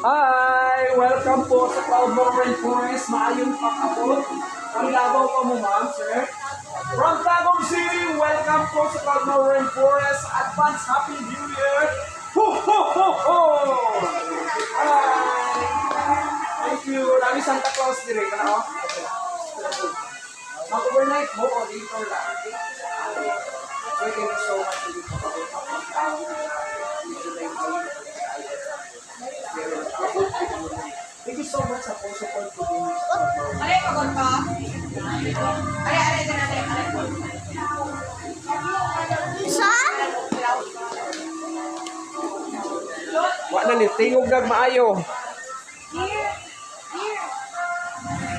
Hi! Welcome po sa Cloudmore Rainforest. Maayong pakabot. Ang labaw pa mo, ma'am, sir. From Tagum City, welcome po sa Cloudmore Rainforest. Advance Happy New Year! Ho, ho, ho, ho! Hi! Thank you. Dami Santa Claus direct. Ano? Mag-overnight mo o dito lang? Thank you so much. Thank you so much sa support ko din. Aray, pagod ka? Aray, Isa? Wa na ni tingog nag maayo.